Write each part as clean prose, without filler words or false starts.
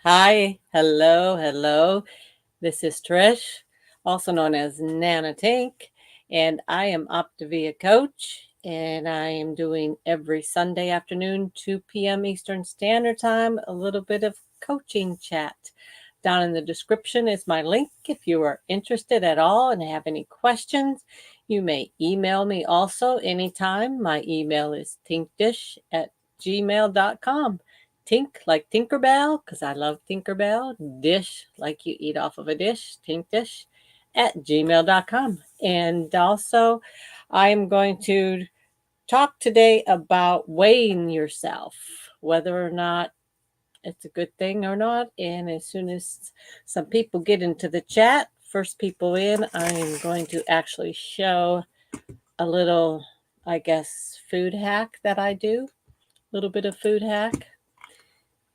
Hi, hello. This is Trish, also known as Nana Tank, and I am Optavia coach, and I am doing every Sunday afternoon, 2 p.m. Eastern Standard Time, a little bit of coaching chat. Down in the description is my link if you are interested at all and have any questions. You may email me also anytime. My email is tinkdish@gmail.com. Tink like Tinkerbell, because I love Tinkerbell. Dish like you eat off of a dish. Tinkdish@gmail.com. And also, I'm going to talk today about weighing yourself, whether or not it's a good thing or not. And as soon as some people get into the chat, first people in, I am going to actually show a little, I guess, food hack that I do. A little bit of food hack.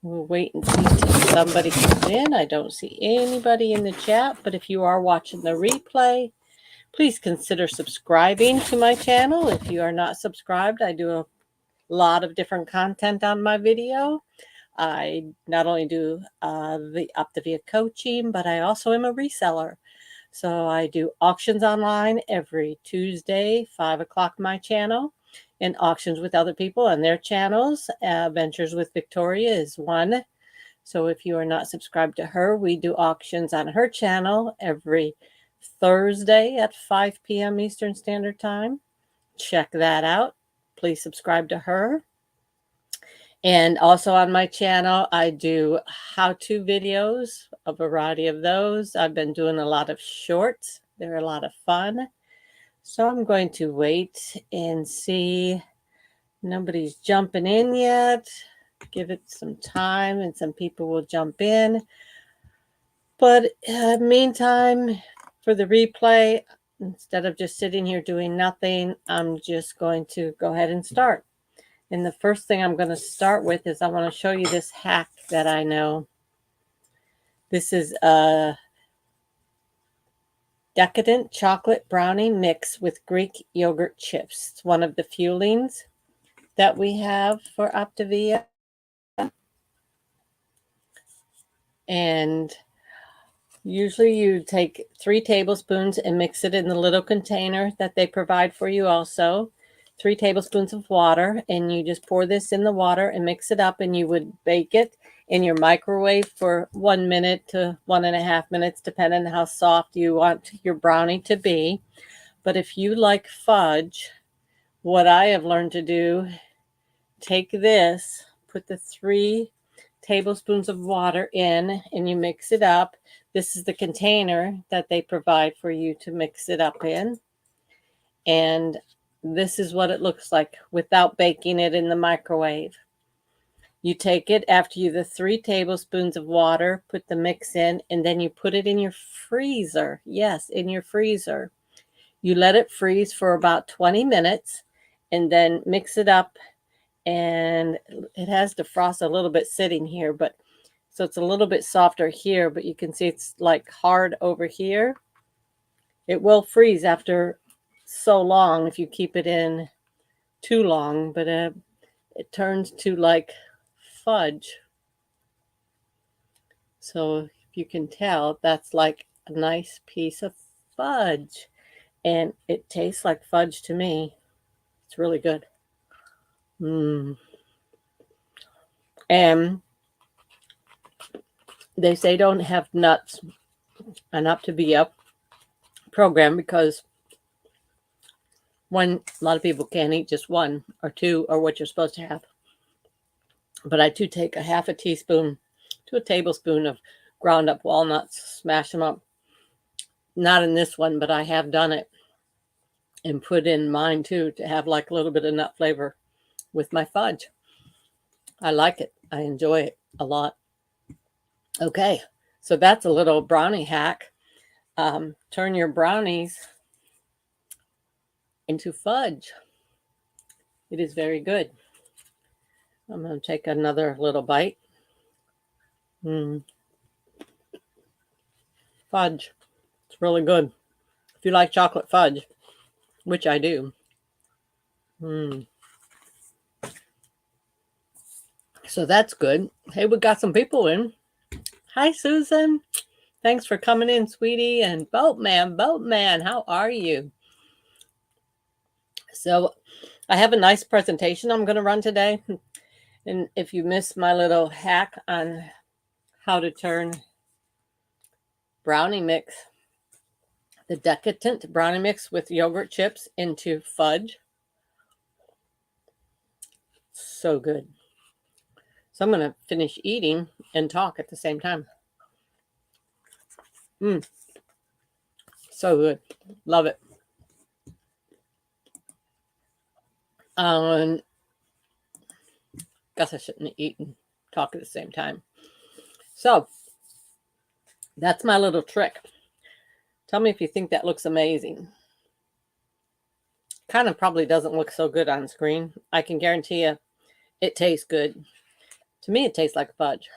We'll wait and see till somebody comes in. I don't see anybody in the chat, but if you are watching the replay, please consider subscribing to my channel. If you are not subscribed, I do a lot of different content on my video. I not only do the Optavia coaching, but I also am a reseller. So I do auctions online every Tuesday, 5 o'clock my channel, and auctions with other people on their channels. Ventures with Victoria is one. So if you are not subscribed to her, we do auctions on her channel every Thursday at 5 p.m. Eastern Standard Time. Check that out. Please subscribe to her. And also on my channel, I do how-to videos, a variety of those. I've been doing a lot of shorts. They're a lot of fun. So I'm going to wait and see. Nobody's jumping in yet. Give it some time and some people will jump in. But meantime, for the replay, instead of just sitting here doing nothing, I'm just going to go ahead and start. And the first thing I'm going to start with is I want to show you this hack that I know. This is a decadent chocolate brownie mix with Greek yogurt chips. It's one of the fuelings that we have for Optavia. And usually you take 3 tablespoons and mix it in the little container that they provide for you also. 3 tablespoons of water, and you just pour this in the water and mix it up, and you would bake it in your microwave for 1 minute to 1.5 minutes, depending on how soft you want your brownie to be. But if you like fudge, what I have learned to do, take this, put the 3 tablespoons of water in, and you mix it up. This is the container that they provide for you to mix it up in. And this is what it looks like without baking it in the microwave. You take it after you the 3 tablespoons of water, put the mix in, and then you put it in your freezer. Yes, in your freezer. You let it freeze for about 20 minutes and then mix it up. And it has defrost a little bit sitting here, but so it's a little bit softer here, but you can see it's like hard over here. It will freeze after so long if you keep it in too long, but it turns to like fudge. So if you can tell, that's like a nice piece of fudge, and it tastes like fudge to me. It's really good. And they say don't have nuts an Optavia program because a lot of people can't eat just 1 or 2 or what you're supposed to have. But I do take a half a teaspoon to a tablespoon of ground up walnuts, smash them up. Not in this one, but I have done it and put in mine too to have like a little bit of nut flavor with my fudge. I like it. I enjoy it a lot. Okay, so that's a little brownie hack. Turn your brownies into fudge. It is very good. I'm going to take another little bite. Fudge. It's really good. If you like chocolate fudge, which I do. So that's good. Hey, we got some people in. Hi, Susan. Thanks for coming in, sweetie. And Boatman, how are you? So I have a nice presentation I'm going to run today. And if you missed my little hack on how to turn brownie mix, the decadent brownie mix with yogurt chips into fudge. So good. So I'm going to finish eating and talk at the same time. So good. Love it. Guess I shouldn't eat and talk at the same time. So that's my little trick. Tell me if you think that looks amazing. Kind of probably doesn't look so good on screen. I can guarantee you it tastes good. To me, it tastes like fudge.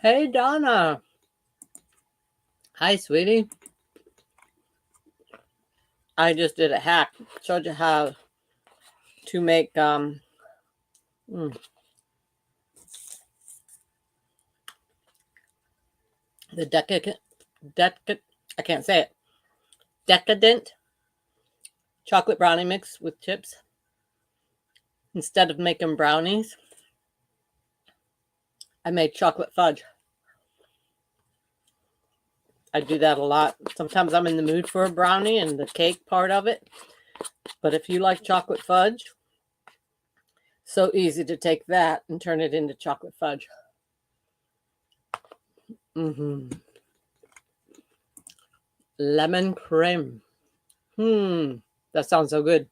Hey, Donna. Hi, sweetie. I just did a hack. Showed you how to make the I can't say it. Decadent chocolate brownie mix with chips. Instead of making brownies, I made chocolate fudge. I do that a lot. Sometimes I'm in the mood for a brownie and the cake part of it. But if you like chocolate fudge, so easy to take that and turn it into chocolate fudge. Lemon cream. That sounds so good.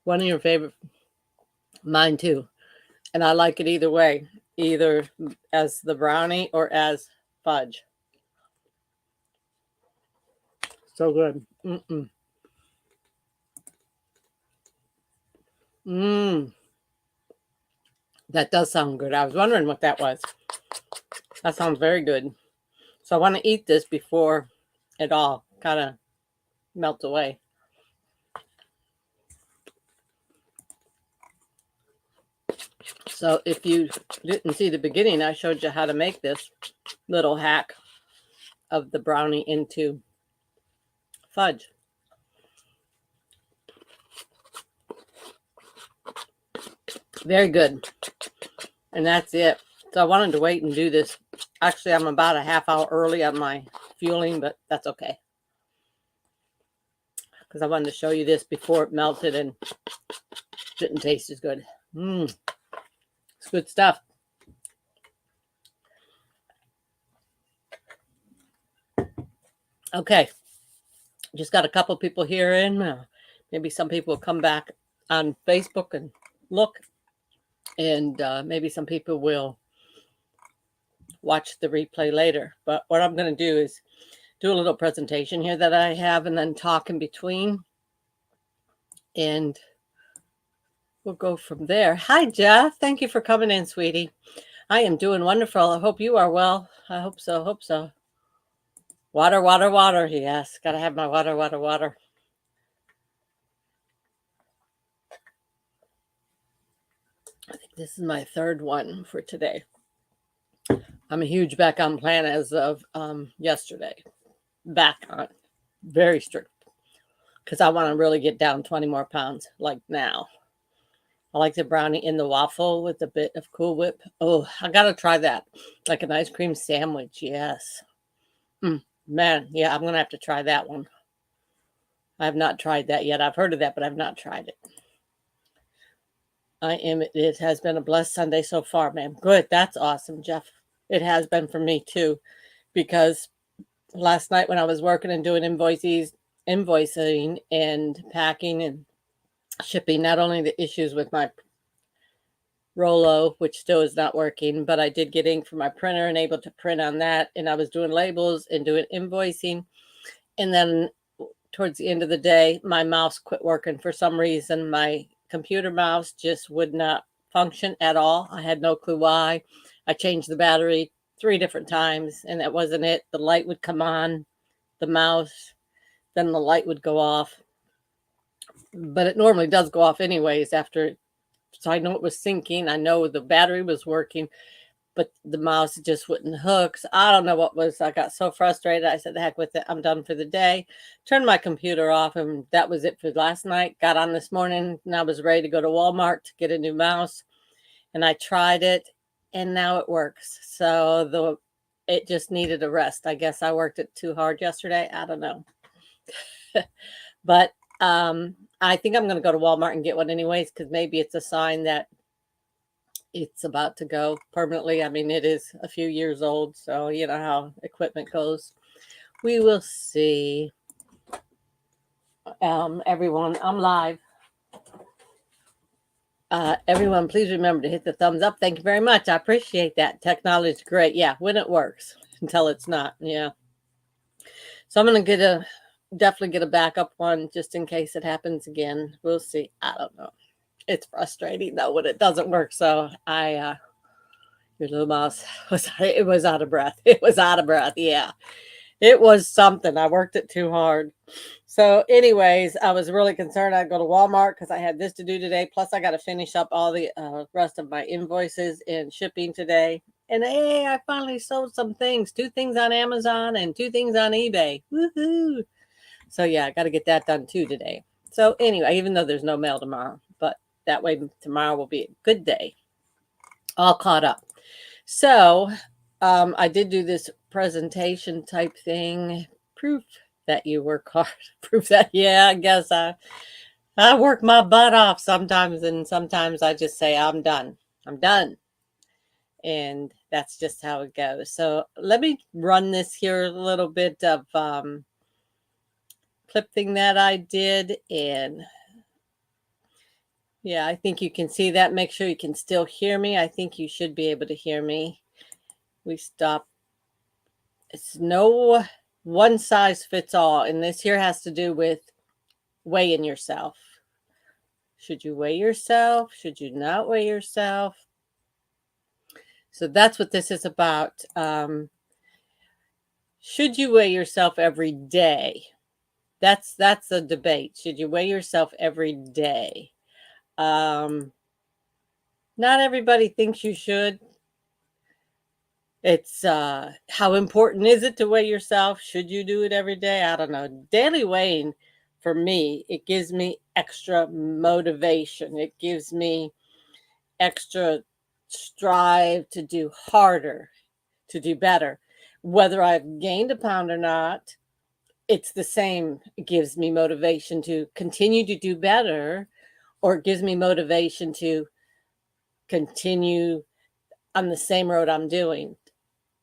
One of your favorite. Mine too. And I like it either way. Either as the brownie or as fudge. So good. That does sound good. I was wondering what that was. That sounds very good. So I want to eat this before it all kind of melts away. So if you didn't see the beginning, I showed you how to make this little hack of the brownie into fudge. Very good. And that's it. So I wanted to wait and do this. Actually, I'm about a half hour early on my fueling, but that's okay. Because I wanted to show you this before it melted and didn't taste as good. It's good stuff. Okay. Just got a couple people here in. Maybe some people will come back on Facebook and look. And maybe some people will watch the replay later. But what I'm going to do is do a little presentation here that I have and then talk in between. And we'll go from there. Hi, Jeff. Thank you for coming in, sweetie. I am doing wonderful. I hope you are well. I hope so. Water. Yes, got to have my water. I think this is my third one for today. I'm a huge back on plan as of yesterday. Back on. Very strict. Because I want to really get down 20 more pounds, like now. I like the brownie in the waffle with a bit of Cool Whip. Oh, I got to try that. Like an ice cream sandwich. Yes. Man, yeah, I'm going to have to try that one. I have not tried that yet. I've heard of that, but I've not tried it. It has been a blessed Sunday so far, man. Good. That's awesome, Jeff. It has been for me too, because last night when I was working and doing invoicing and packing and shipping, not only the issues with my Rolo, which still is not working, but I did get ink for my printer and able to print on that. And I was doing labels and doing invoicing. And then towards the end of the day, my mouse quit working for some reason. My computer mouse just would not function at all. I had no clue why. I changed the battery 3 different times and that wasn't it. The light would come on, the mouse, then the light would go off. But it normally does go off anyways after So I know it was syncing. I know the battery was working, but the mouse just wouldn't hook. So I don't know what was. I got so frustrated. I said, the heck with it. I'm done for the day. Turned my computer off, and that was it for last night. Got on this morning, and I was ready to go to Walmart to get a new mouse. And I tried it, and now it works. So it just needed a rest. I guess I worked it too hard yesterday. I don't know. But I think I'm going to go to Walmart and get one anyways, because maybe it's a sign that it's about to go permanently. I mean, it is a few years old, so you know how equipment goes. We will see. Everyone, I'm live. Everyone, please remember to hit the thumbs up. Thank you very much. I appreciate that. Technology is great. Yeah, when it works until it's not. Yeah. So I'm going to definitely get a backup one just in case it happens again. We'll see. I don't know. It's frustrating though when it doesn't work. So your little mouse was out of breath. It was out of breath. Yeah. It was something. I worked it too hard. So anyways, I was really concerned I'd go to Walmart because I had this to do today. Plus I got to finish up all the rest of my invoices and shipping today. And hey, I finally sold some things. 2 things on Amazon and 2 things on eBay. Woohoo. So yeah, I got to get that done too today. So anyway, even though there's no mail tomorrow, but that way tomorrow will be a good day. All caught up. So I did do this presentation type thing. Proof that you work hard. Proof that, yeah, I guess I work my butt off sometimes, and sometimes I just say, I'm done. I'm done. And that's just how it goes. So let me run this here a little bit of clip thing that I did. And yeah, I think you can see that. Make sure you can still hear me. I think you should be able to hear me. We stop. It's no one size fits all. And this here has to do with weighing yourself. Should you weigh yourself? Should you not weigh yourself? So that's what this is about. Should you weigh yourself every day? That's the debate. Should you weigh yourself every day? Not everybody thinks you should. It's how important is it to weigh yourself? Should you do it every day? I don't know. Daily weighing, for me, it gives me extra motivation. It gives me extra strive to do harder, to do better. Whether I've gained a pound or not, it's the same. It gives me motivation to continue to do better, or it gives me motivation to continue on the same road I'm doing,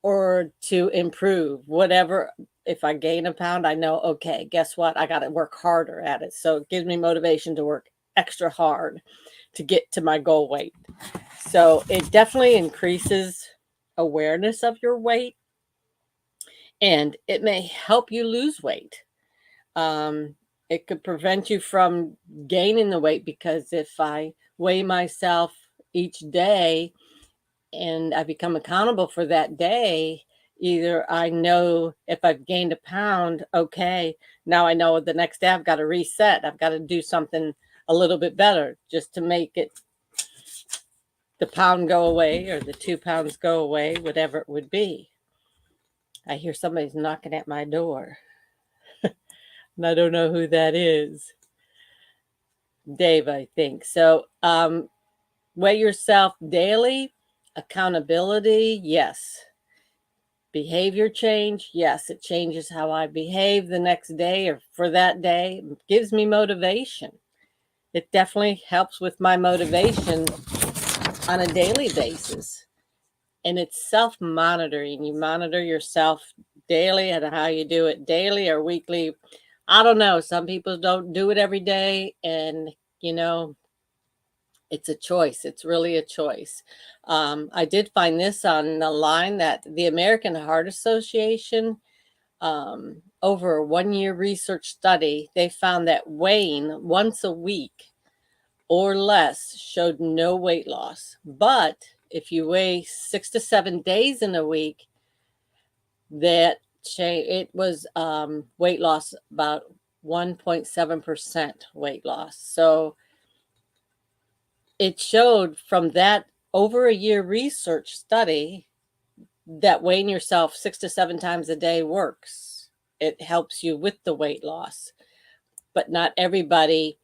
or to improve. Whatever. If I gain a pound, I know, okay, guess what? I got to work harder at it. So it gives me motivation to work extra hard to get to my goal weight. So it definitely increases awareness of your weight, and it may help you lose weight. It could prevent you from gaining the weight, because if I weigh myself each day and I become accountable for that day, either I know if I've gained a pound, okay, now I know the next day I've got to reset. I've got to do something a little bit better just to make it the pound go away, or the 2 pounds go away, whatever it would be. I hear somebody's knocking at my door. And I don't know who that is. Dave, I think. So weigh yourself daily. Accountability, yes. Behavior change, yes. It changes how I behave the next day or for that day. It gives me motivation. It definitely helps with my motivation on a daily basis. And it's self-monitoring. You monitor yourself daily, and how you do it daily or weekly. I don't know. Some people don't do it every day. And, you know, it's a choice. It's really a choice. I did find this on the line that the American Heart Association, over a 1-year research study, they found that weighing once a week or less showed no weight loss. But if you weigh 6 to 7 days in a week, it was weight loss, about 1.7% weight loss. So it showed from that over a year research study that weighing yourself 6 to 7 times a day works. It helps you with the weight loss, but not everybody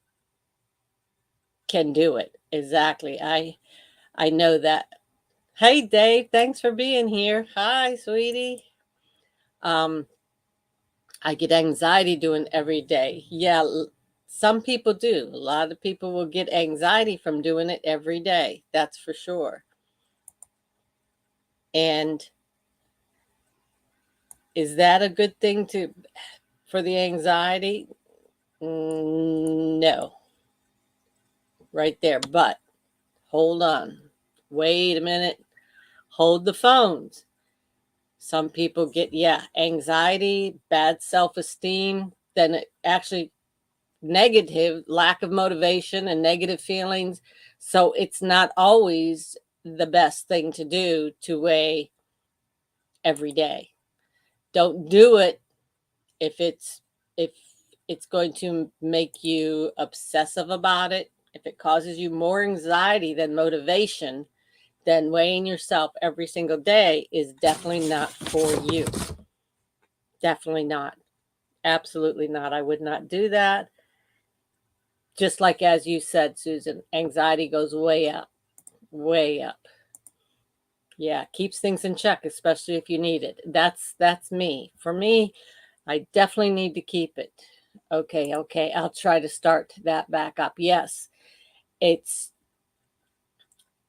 can do it. Exactly. I know that. Hey, Dave, thanks for being here. Hi, sweetie. I get anxiety doing every day. Yeah, some people do. A lot of people will get anxiety from doing it every day. That's for sure. And is that a good thing for the anxiety? No. Right there. But hold on. Wait a minute. Hold the phones. Some people get, anxiety, bad self-esteem, then it actually negative, lack of motivation and negative feelings. So it's not always the best thing to do to weigh every day. Don't do it if it's going to make you obsessive about it. If it causes you more anxiety than motivation, then weighing yourself every single day is definitely not for you. Definitely not. Absolutely not. I would not do that. Just like as you said, Susan, anxiety goes way up, way up. Yeah, keeps things in check, especially if you need it. That's me. For me, I definitely need to keep it. Okay, I'll try to start that back up. Yes,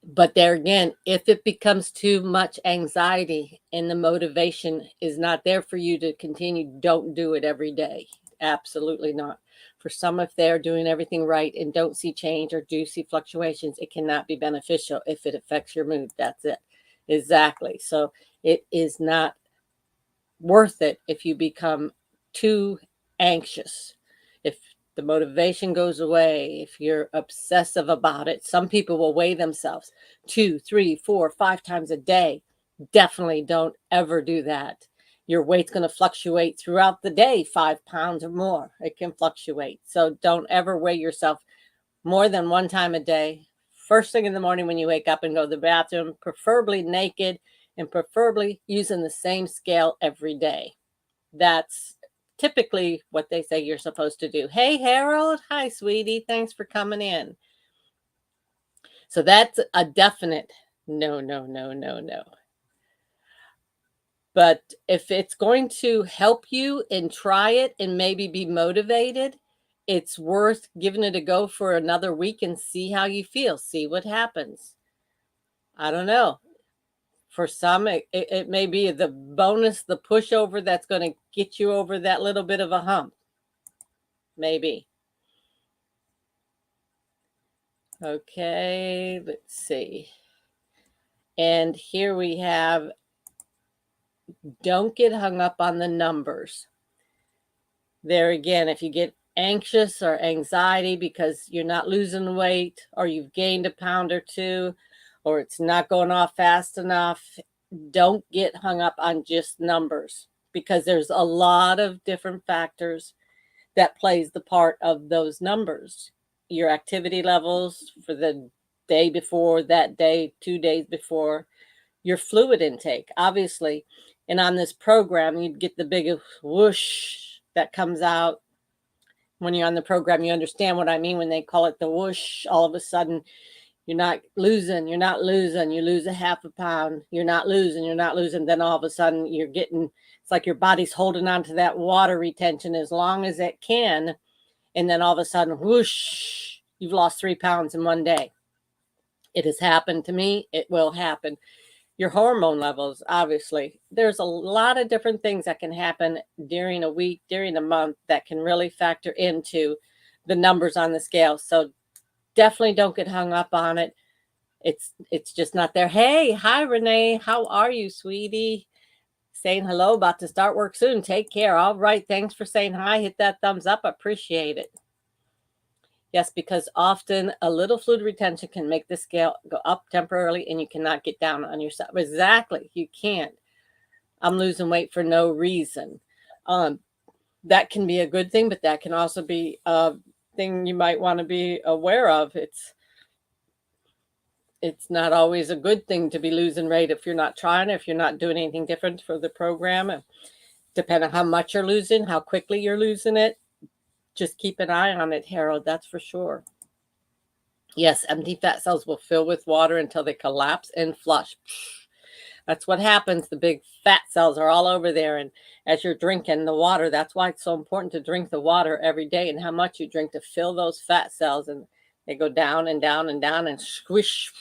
but there again, if it becomes too much anxiety and the motivation is not there for you to continue, don't do it every day. Absolutely not. For some, if they're doing everything right and don't see change or do see fluctuations, it cannot be beneficial if it affects your mood. That's it. Exactly. So it is not worth it if you become too anxious. If the motivation goes away, if you're obsessive about it, some people will weigh themselves 2, 3, 4, 5 times a day. Definitely don't ever do that. Your weight's going to fluctuate throughout the day, 5 pounds or more. It can fluctuate. So don't ever weigh yourself more than one time a day. First thing in the morning when you wake up and go to the bathroom, preferably naked and preferably using the same scale every day. That's typically what they say you're supposed to do. Hey, Harold. Hi, sweetie. Thanks for coming in. So that's a definite no. But if it's going to help you and try it and maybe be motivated, it's worth giving it a go for another week and see how you feel. See what happens. I don't know. For some, it may be the bonus, the pushover that's going to get you over that little bit of a hump. Maybe. Okay, let's see. And here we have, don't get hung up on the numbers. There again, if you get anxious or anxiety because you're not losing weight or you've gained a pound or two or it's not going off fast enough, don't get hung up on just numbers because there's a lot of different factors that plays the part of those numbers. Your activity levels for the day before, that day, 2 days before, your fluid intake, obviously. And on this program, you'd get the big whoosh that comes out. When you're on the program, you understand what I mean when they call it the whoosh. All of a sudden, you're not losing, you lose a half a pound, you're not losing. Then all of a sudden you're getting, it's like your body's holding on to that water retention as long as it can. And then all of a sudden, whoosh, you've lost 3 pounds in one day. It has happened to me. It will happen. Your hormone levels, obviously. There's a lot of different things that can happen during a week, during a month that can really factor into the numbers on the scale. So definitely don't get hung up on it. It's just not there. Hey, hi, Renee. How are you, sweetie? Saying hello, about to start work soon. Take care. All right. Thanks for saying hi. Hit that thumbs up. Appreciate it. Yes, because often a little fluid retention can make the scale go up temporarily and you cannot get down on yourself. Exactly. You can't. I'm losing weight for no reason. That can be a good thing, but that can also be a thing you might want to be aware of. It's it's not always a good thing to be losing weight if you're not trying, if you're not doing anything different for the program. Depending on how much you're losing, how quickly you're losing it, just keep an eye on it, Harold, that's for sure. Yes, empty fat cells will fill with water until they collapse and flush. That's what happens. The big fat cells are all over there. And as you're drinking the water, that's why it's so important to drink the water every day and how much you drink to fill those fat cells. And they go down and down and down and squish.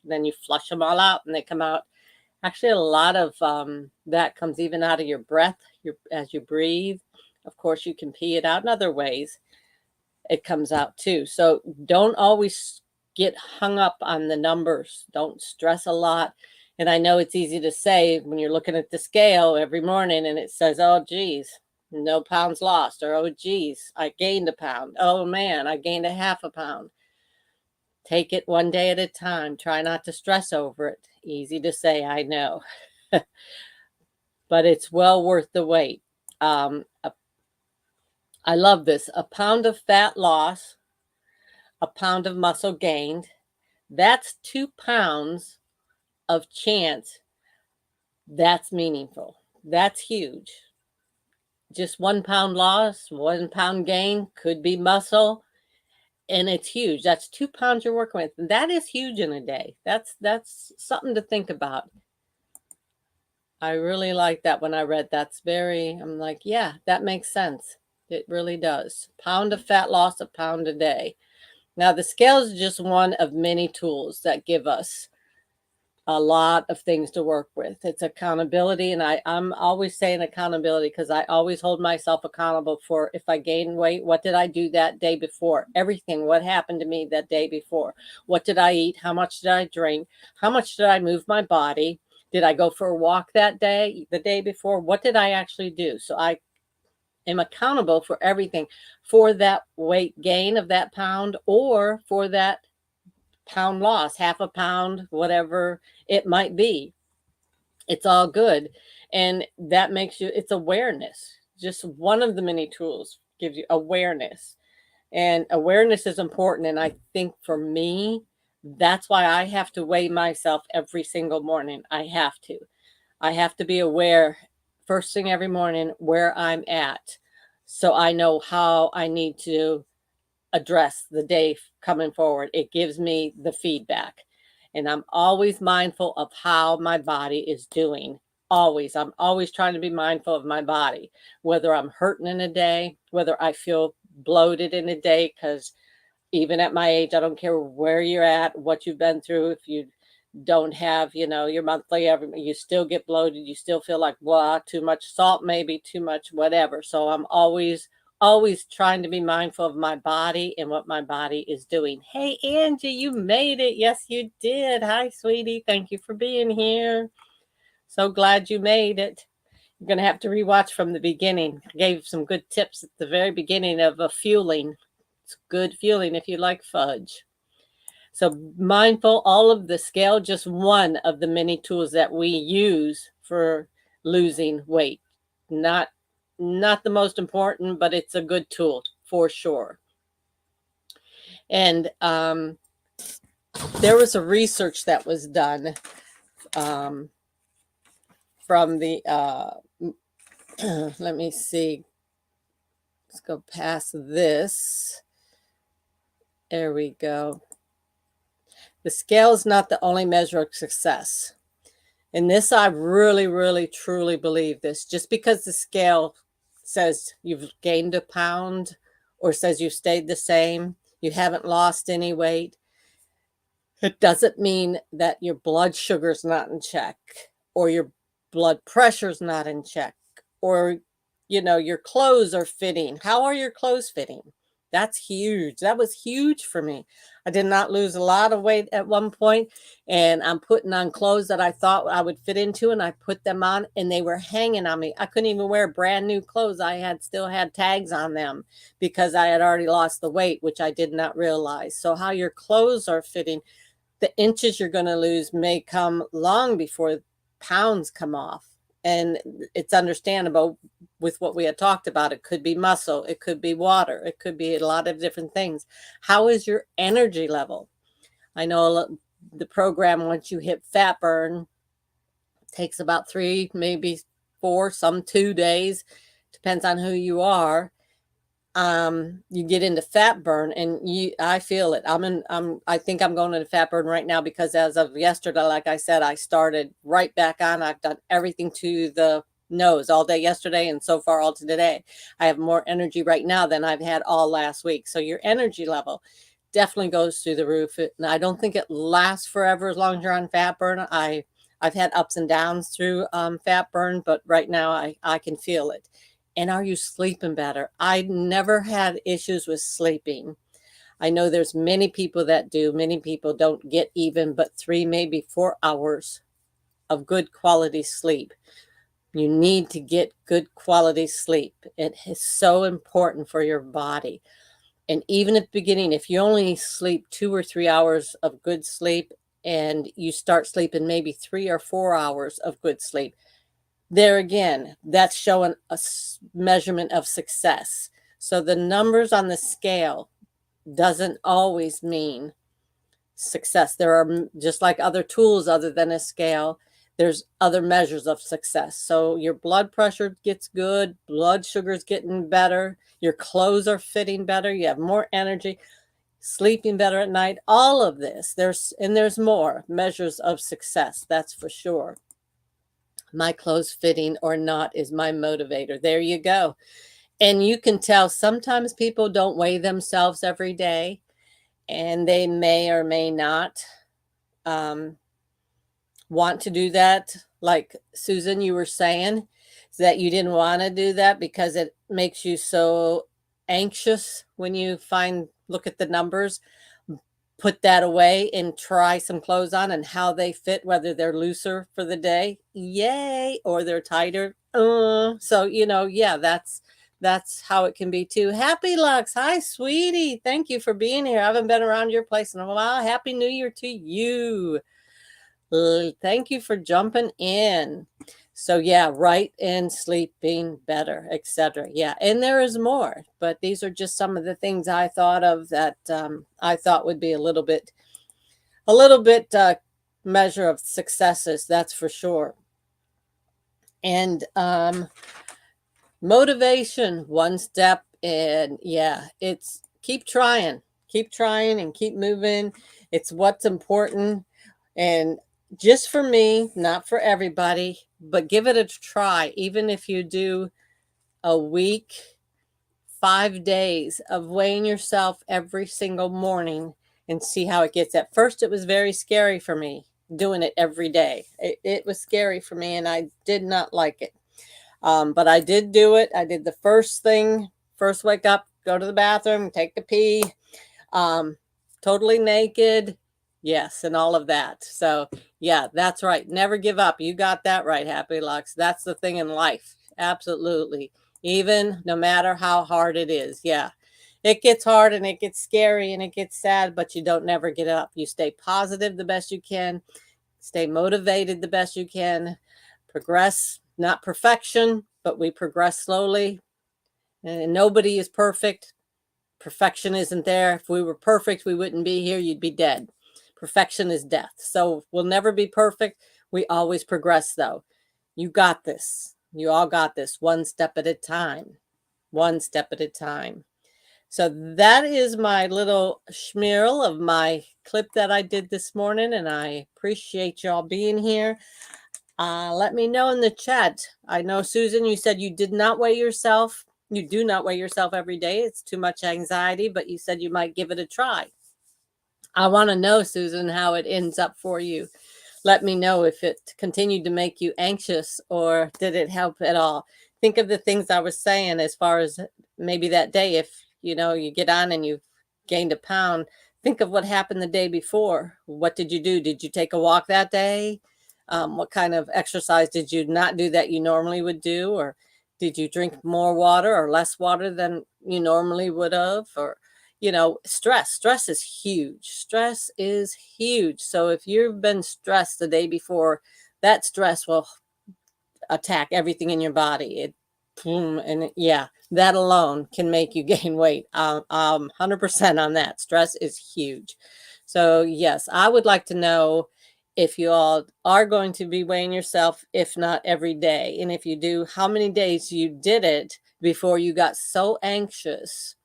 Then you flush them all out and they come out. Actually, a lot of that comes even out of your breath as you breathe. Of course, you can pee it out in other ways. It comes out too. So don't always get hung up on the numbers. Don't stress a lot. And I know it's easy to say when you're looking at the scale every morning and it says, oh, geez, no pounds lost. Or, oh, geez, I gained a pound. Oh, man, I gained a half a pound. Take it one day at a time. Try not to stress over it. Easy to say, I know. But it's well worth the wait. I love this. A pound of fat loss, a pound of muscle gained. That's 2 pounds of chance. That's meaningful. That's huge. Just 1 pound loss, 1 pound gain could be muscle, and it's huge. That's 2 pounds you're working with. And that is huge in a day. That's something to think about. I really like that when I read that's I'm like, yeah, that makes sense. It really does. Pound of fat loss, a pound a day. Now, the scale is just one of many tools that give us a lot of things to work with. It's accountability. And I'm always saying accountability because I always hold myself accountable for if I gain weight, what did I do that day before? Everything. What happened to me that day before? What did I eat? How much did I drink? How much did I move my body? Did I go for a walk that day, the day before? What did I actually do? So I am accountable for everything, for that weight gain of that pound or for that pound loss, half a pound, whatever it might be. It's all good. And that makes you, it's awareness. Just one of the many tools gives you awareness. And awareness is important. And I think for me, that's why I have to weigh myself every single morning. I have to be aware first thing every morning where I'm at. So I know how I need to address the day coming forward. It gives me the feedback. And I'm always mindful of how my body is doing. Always. I'm always trying to be mindful of my body, whether I'm hurting in a day, whether I feel bloated in a day, because even at my age, I don't care where you're at, what you've been through. If you don't have, your monthly, you still get bloated. You still feel like, blah, too much salt, maybe too much, whatever. So I'm always trying to be mindful of my body and what my body is doing. Hey, Angie, you made it. Yes, you did. Hi, sweetie. Thank you for being here. So glad you made it. You're going to have to rewatch from the beginning. I gave some good tips at the very beginning of fueling. It's good fueling if you like fudge. So mindful, all of the scale, just one of the many tools that we use for losing weight. Not the most important, but it's a good tool for sure. And there was a research that was done from the, let me see, let's go past this. There we go. The scale is not the only measure of success. And this, I really, really, truly believe this. Just because the scale says you've gained a pound or says you stayed the same, you haven't lost any weight, it doesn't mean that your blood sugar's not in check or your blood pressure's not in check or, your clothes are fitting. How are your clothes fitting? That's huge. That was huge for me. I did not lose a lot of weight at one point, and I'm putting on clothes that I thought I would fit into, and I put them on, and they were hanging on me. I couldn't even wear brand new clothes. I still had tags on them because I had already lost the weight, which I did not realize. So how your clothes are fitting, the inches you're going to lose may come long before pounds come off. And it's understandable with what we had talked about. It could be muscle. It could be water. It could be a lot of different things. How is your energy level? I know the program, once you hit fat burn, takes about 3, maybe 4, some 2 days, depends on who you are. You get into fat burn, and I feel it. I think I'm going into fat burn right now, because as of yesterday, like I said, I started right back on. I've done everything to the nose all day yesterday, and so far all today. I have more energy right now than I've had all last week. So your energy level definitely goes through the roof. And I don't think it lasts forever as long as you're on fat burn. I've had ups and downs through fat burn, but right now I can feel it. And are you sleeping better? I never had issues with sleeping. I know there's many people that do. Many people don't get even but 3, maybe 4 hours of good quality sleep. You need to get good quality sleep. It is so important for your body. And even at the beginning, if you only sleep 2 or 3 hours of good sleep, and you start sleeping maybe 3 or 4 hours of good sleep, there again, that's showing a measurement of success. So the numbers on the scale doesn't always mean success. There are, just like other tools other than a scale, there's other measures of success. So your blood pressure gets good, blood sugar's getting better, your clothes are fitting better, you have more energy, sleeping better at night, all of this. There's more measures of success, that's for sure. My clothes fitting or not is my motivator. There you go. And you can tell sometimes people don't weigh themselves every day, and they may or may not want to do that. Like Susan, you were saying that you didn't want to do that because it makes you so anxious when you look at the numbers. Put that away and try some clothes on and how they fit, whether they're looser for the day, yay, or they're tighter. So, yeah, that's how it can be too. Happy Lux. Hi, sweetie. Thank you for being here. I haven't been around your place in a while. Happy New Year to you. Thank you for jumping in. So yeah, right, and sleeping better, etc. Yeah, and there is more, but these are just some of the things I thought of that I thought would be a little bit measure of successes, that's for sure. And motivation, one step, and yeah, it's keep trying and keep moving. It's what's important. And just for me, not for everybody, but give it a try. Even if you do a week, 5 days of weighing yourself every single morning and see how it gets. At first, it was very scary for me doing it every day. It was scary for me, and I did not like it. But I did do it. I did the first wake up, go to the bathroom, take a pee, totally naked. Yes, and all of that. So yeah, that's right. Never give up. You got that right, Happy Lux. That's the thing in life. Absolutely. Even no matter how hard it is. Yeah. It gets hard and it gets scary and it gets sad, but you don't never get up. You stay positive the best you can. Stay motivated the best you can. Progress, not perfection, but we progress slowly. And nobody is perfect. Perfection isn't there. If we were perfect, we wouldn't be here. You'd be dead. Perfection is death. So we'll never be perfect. We always progress, though. You got this. You all got this, one step at a time. One step at a time. So that is my little schmearl of my clip that I did this morning, and I appreciate y'all being here. Let me know in the chat. I know, Susan, you said you did not weigh yourself. You do not weigh yourself every day. It's too much anxiety, but you said you might give it a try. I want to know, Susan, how it ends up for you. Let me know if it continued to make you anxious or did it help at all. Think of the things I was saying as far as maybe that day, if you get on and you've gained a pound, think of what happened the day before. What did you do? Did you take a walk that day? What kind of exercise did you not do that you normally would do? Or did you drink more water or less water than you normally would have? Or, stress is huge. So if you've been stressed the day before, that stress will attack everything in your body. That alone can make you gain weight. 100% on that. Stress is huge. So yes, I would like to know if you all are going to be weighing yourself, if not every day. And if you do, how many days you did it before you got so anxious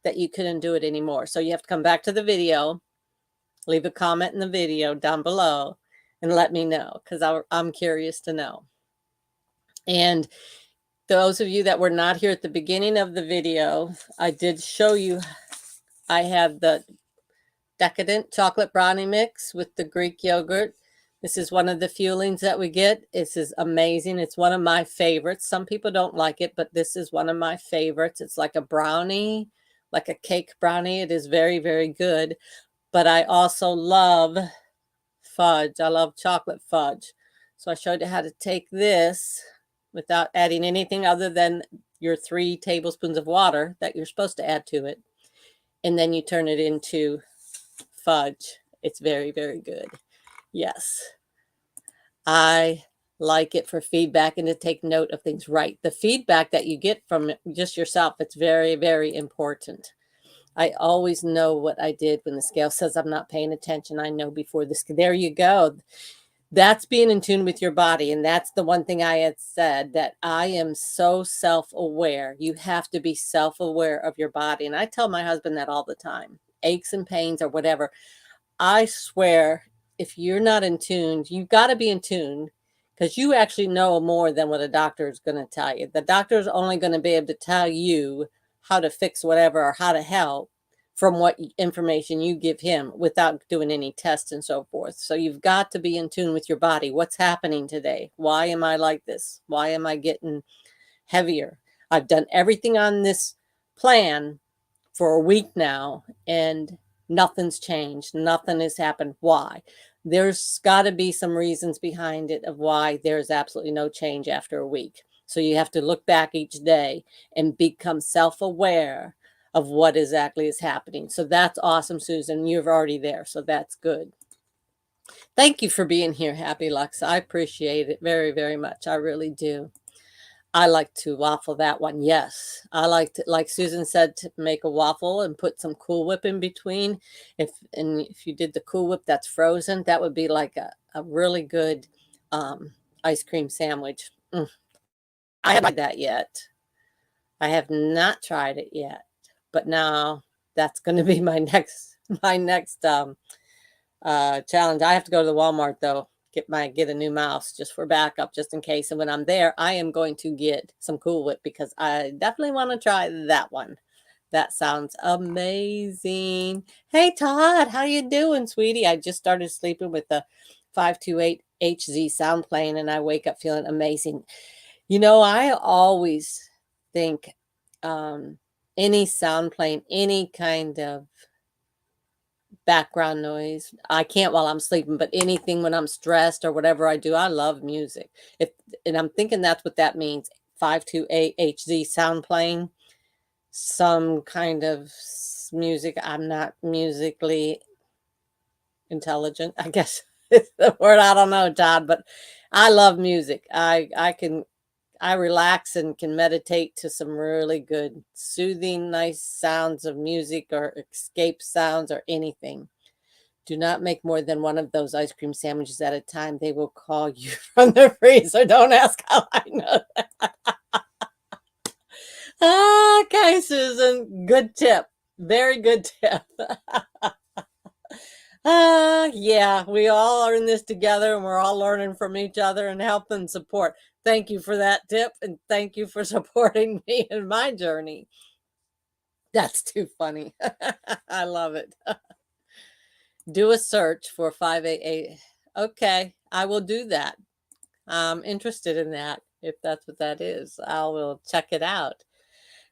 that you couldn't do it anymore. So you have to come back to the video, leave a comment in the video down below, and let me know, because I'm curious to know. And those of you that were not here at the beginning of the video, I did show you, I have the decadent chocolate brownie mix with the Greek yogurt. This is one of the fuelings that we get. This is amazing. It's one of my favorites. Some people don't like it, but this is one of my favorites. It's like a brownie, like a cake brownie. It is very, very good. But I also love fudge. I love chocolate fudge. So I showed you how to take this without adding anything other than your 3 tablespoons of water that you're supposed to add to it. And then you turn it into fudge. It's very, very good. Yes. I like it for feedback and to take note of things. Right. The feedback that you get from just yourself, it's very, very important. I always know what I did when the scale says I'm not paying attention. I know before this. There you go. That's being in tune with your body. And that's the one thing I had said, that I am so self-aware. You have to be self-aware of your body. And I tell my husband that all the time. Aches and pains or whatever. I swear, if you're not in tune, you've got to be in tune, because you actually know more than what a doctor is going to tell you. The doctor is only going to be able to tell you how to fix whatever or how to help from what information you give him without doing any tests and so forth. So you've got to be in tune with your body. What's happening today? Why am I like this? Why am I getting heavier? I've done everything on this plan for a week now, and nothing's changed. Nothing has happened. Why? There's got to be some reasons behind it of why there's absolutely no change after a week. So you have to look back each day and become self-aware of what exactly is happening. So that's awesome, Susan. You're already there. So that's good. Thank you for being here, Happy Lux. I appreciate it very, very much. I really do. I like to waffle that one. Yes. I like to, like Susan said, to make a waffle and put some Cool Whip in between. If you did the Cool Whip that's frozen, that would be like a really good ice cream sandwich. I haven't tried that yet. I have not tried it yet, but now that's going to be my next challenge. I have to go to the Walmart though. Get a new mouse just for backup, just in case. And when I'm there, I am going to get some Cool Whip, because I definitely want to try that one. That sounds amazing. Hey Todd, how you doing, sweetie? I just started sleeping with the 528 HZ sound playing, and I wake up feeling amazing. You know, I always think any sound playing, any kind of background noise, I can't while I'm sleeping, but anything when I'm stressed or whatever I do, I love music. And I'm thinking that's what that means. 528 HZ sound playing, some kind of music. I'm not musically intelligent, I guess is the word. I don't know, Todd, but I love music. I relax and can meditate to some really good, soothing, nice sounds of music or escape sounds or anything. Do not make more than one of those ice cream sandwiches at a time. They will call you from the freezer. Don't ask how I know that. Okay, Susan. Good tip. Very good tip. Yeah, we all are in this together, and we're all learning from each other and help and support. Thank you for that tip, and thank you for supporting me in my journey. That's too funny. I love it. Do a search for 588. Okay, I will do that. I'm interested in that. If that's what that is, I will check it out.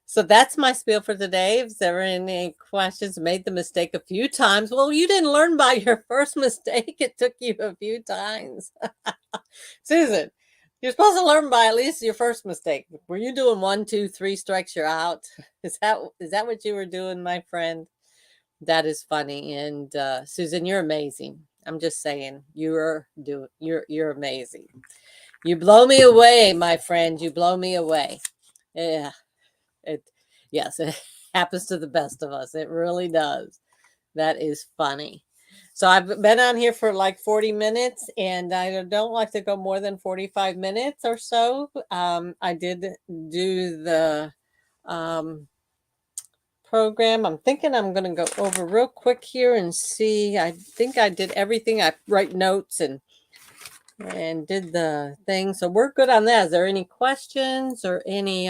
So that's my spiel for today. If there are any questions, made the mistake a few times. Well, you didn't learn by your first mistake. It took you a few times. Susan, you're supposed to learn by at least your first mistake. Were you doing 1, 2, 3 strikes, you're out? Is that what you were doing, my friend? That is funny. And Susan, you're amazing. I'm just saying, you're amazing. You blow me away, my friend. You blow me away. Yeah. Yes, it happens to the best of us. It really does. That is funny. So I've been on here for like 40 minutes, and I don't like to go more than 45 minutes or so. I did do the program. I'm thinking I'm going to go over real quick here and see. I think I did everything. I write notes and did the thing. So we're good on that. Is there any questions or any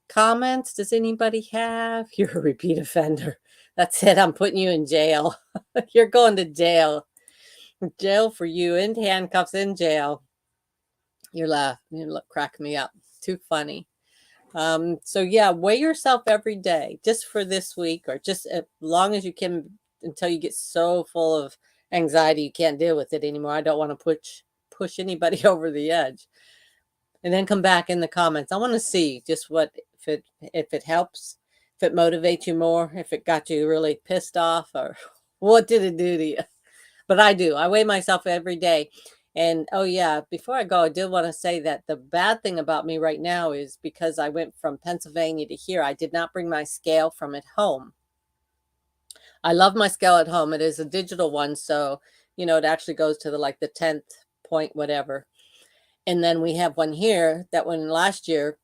comments? Does anybody have? You're a repeat offender. That's it. I'm putting you in jail. You're going to jail. Jail for you, in handcuffs, in jail. You're laughing. You crack me up. Too funny. So yeah, weigh yourself every day, just for this week, or just as long as you can, until you get so full of anxiety you can't deal with it anymore. I don't want to push anybody over the edge. And then come back in the comments. I want to see just what, if it helps, if it motivates you more, if it got you really pissed off, or what did it do to you. But I do. I weigh myself every day. And oh yeah, before I go, I did want to say that the bad thing about me right now is because I went from Pennsylvania to here, I did not bring my scale from at home. I love my scale at home. It is a digital one, so it actually goes to the 10th point, whatever. And then we have one here that when last year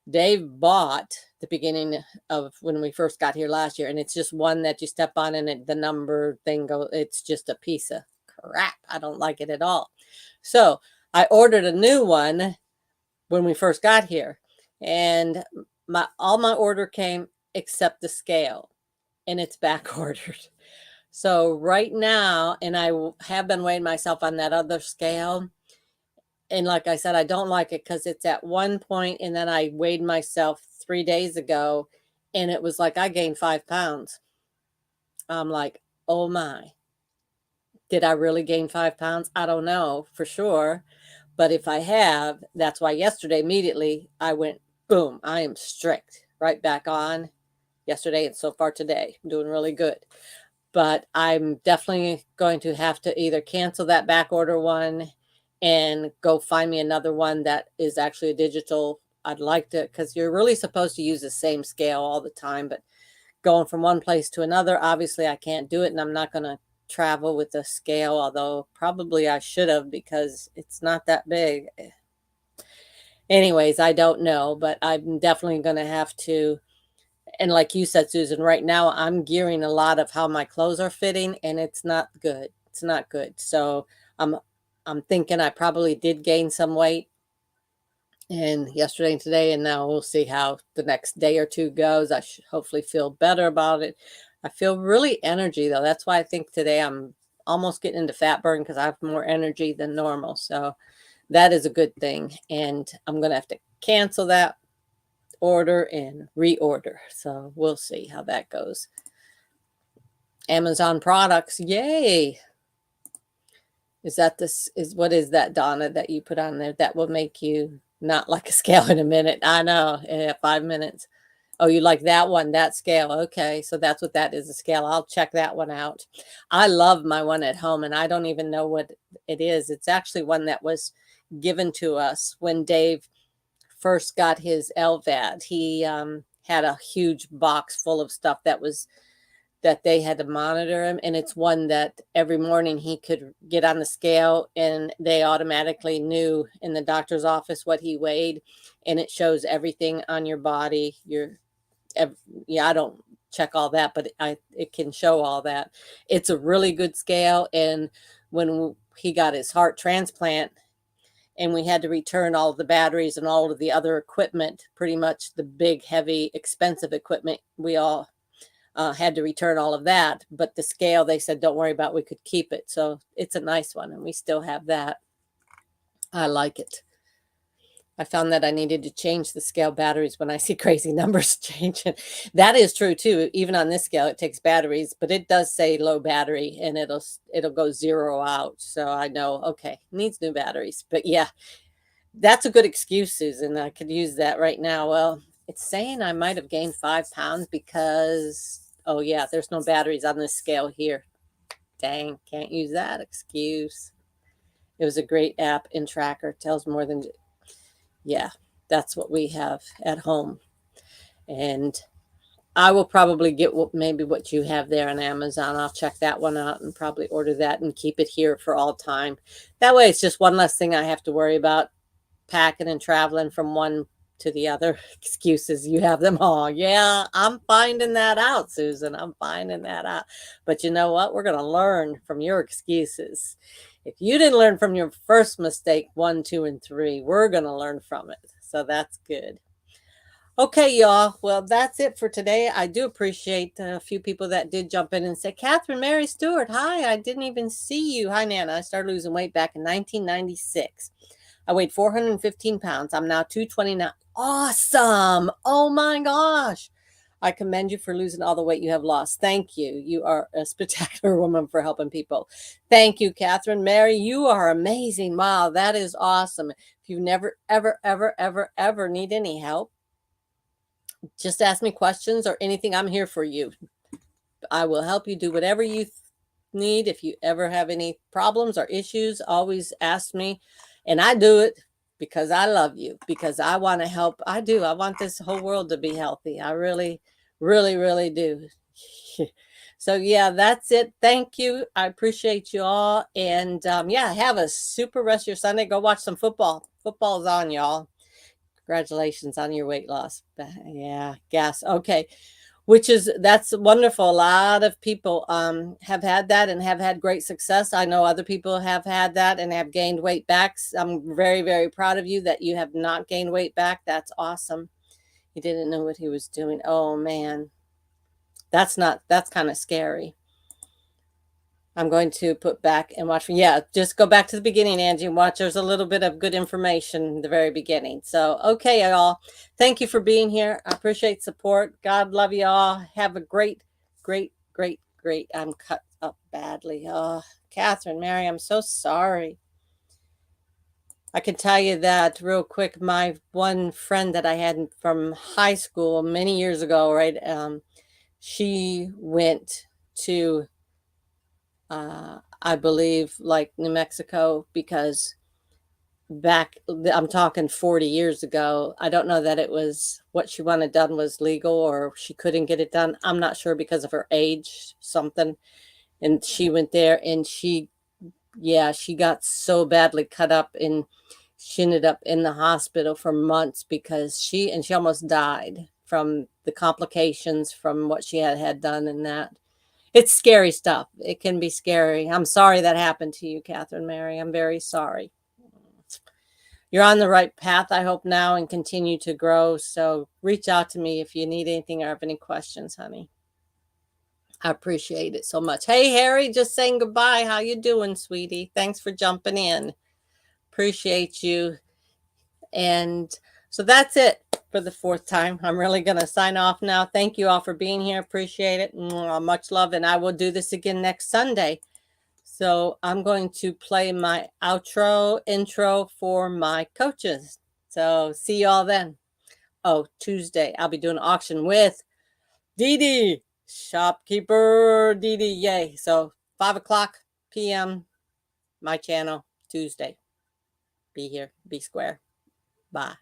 Dave bought, the beginning of when we first got here last year, and it's just one that you step on and the number thing goes. It's just a piece of crap. I don't like it at all. So I ordered a new one when we first got here, and all my order came except the scale, and it's back ordered. So right now, and I have been weighing myself on that other scale. And like I said, I don't like it because it's at one point, and then I weighed myself 3 days ago, and it was like I gained 5 pounds. I'm like, oh my, did I really gain 5 pounds? I don't know for sure. But if I have, that's why yesterday immediately I went, boom, I am strict, right back on yesterday, and so far today. I'm doing really good. But I'm definitely going to have to either cancel that back order one and go find me another one that is actually a digital. I'd like to, because you're really supposed to use the same scale all the time, but going from one place to another, obviously I can't do it, and I'm not going to travel with a scale, although probably I should have, because it's not that big. Anyways, I don't know, but I'm definitely going to have to. And like you said, Susan, right now I'm gearing a lot of how my clothes are fitting, and it's not good. It's not good. So I'm thinking I probably did gain some weight, and yesterday and today, and now we'll see how the next day or two goes. I should hopefully feel better about it. I feel really energy though. That's why I think today I'm almost getting into fat burn, because I have more energy than normal. So that is a good thing. And I'm going to have to cancel that order and reorder. So we'll see how that goes. Amazon products, yay. What is that, Donna, that you put on there that will make you not like a scale in a minute? I know, 5 minutes. Oh, you like that one, that scale. Okay, so that's what that is, a scale. I'll check that one out. I love my one at home, and I don't even know what it is. It's actually one that was given to us when Dave first got his LVAD. He had a huge box full of stuff that they had to monitor him, and it's one that every morning he could get on the scale, and they automatically knew in the doctor's office what he weighed, and it shows everything on your body. I don't check all that, but it can show all that. It's a really good scale. And when he got his heart transplant, and we had to return all of the batteries and all of the other equipment, pretty much the big, heavy, expensive equipment, we all had to return all of that. But the scale, they said, don't worry about, we could keep it. So it's a nice one, and we still have that. I like it. I found that I needed to change the scale batteries when I see crazy numbers changing. That is true too. Even on this scale, it takes batteries, but it does say low battery, and it'll go 0 out. So I know, okay, needs new batteries. But yeah, that's a good excuse, Susan. I could use that right now. Well, it's saying I might have gained 5 pounds because, oh yeah, there's no batteries on this scale here. Dang, can't use that excuse. It was a great app and tracker. Tells more than, yeah, that's what we have at home. And I will probably get maybe what you have there on Amazon. I'll check that one out and probably order that and keep it here for all time. That way it's just one less thing I have to worry about packing and traveling from one to the other. Excuses, you have them all. Yeah, I'm finding that out, Susan. I'm finding that out. But you know what? We're going to learn from your excuses. If you didn't learn from your first mistake, 1, 2, and 3, we're going to learn from it. So that's good. Okay, y'all. Well, that's it for today. I do appreciate a few people that did jump in and say, Catherine Mary Stewart, hi, I didn't even see you. Hi, Nana. I started losing weight back in 1996. I weighed 415 pounds. I'm now 229. Awesome. Oh my gosh. I commend you for losing all the weight you have lost. Thank you. You are a spectacular woman for helping people. Thank you, Catherine Mary. You are amazing. Wow, that is awesome. If you never, ever, ever, ever, ever need any help, just ask me questions or anything. I'm here for you. I will help you do whatever you need. If you ever have any problems or issues, always ask me. And I do it because I love you, because I want to help. I do. I want this whole world to be healthy. I really, really, really do. So yeah, that's it. Thank you. I appreciate you all. And yeah, have a super rest of your Sunday. Go watch some football. Football's on, y'all. Congratulations on your weight loss. Yeah, gas. Okay. That's wonderful. A lot of people have had that and have had great success. I know other people have had that and have gained weight back. I'm very, very proud of you that you have not gained weight back. That's awesome. He didn't know what he was doing. Oh man, that's kind of scary. I'm going to put back and watch. Yeah, just go back to the beginning, Angie, and watch. There's a little bit of good information in the very beginning. So, okay, y'all. Thank you for being here. I appreciate support. God love you all. Have a great, great, great, great. I'm cut up badly. Oh, Catherine, Mary, I'm so sorry. I can tell you that real quick. My one friend that I had from high school many years ago, right? She went to I believe like New Mexico, because I'm talking 40 years ago. I don't know that it was what she wanted done was legal or she couldn't get it done. I'm not sure because of her age, something. And she went there and she got so badly cut up and she ended up in the hospital for months because she almost died from the complications from what she had done and that. It's scary stuff. It can be scary. I'm sorry that happened to you, Catherine Mary. I'm very sorry. You're on the right path, I hope now, and continue to grow. So reach out to me if you need anything or have any questions, honey. I appreciate it so much. Hey, Harry, just saying goodbye. How you doing, sweetie? Thanks for jumping in. Appreciate you. And so that's it for the 4th time. I'm really going to sign off now. Thank you all for being here. Appreciate it. Much love. And I will do this again next Sunday. So I'm going to play my intro for my coaches. So see you all then. Oh, Tuesday, I'll be doing an auction with Dee Dee, shopkeeper Dee Dee. Yay. So 5:00 p.m. my channel, Tuesday. Be here. Be square. Bye.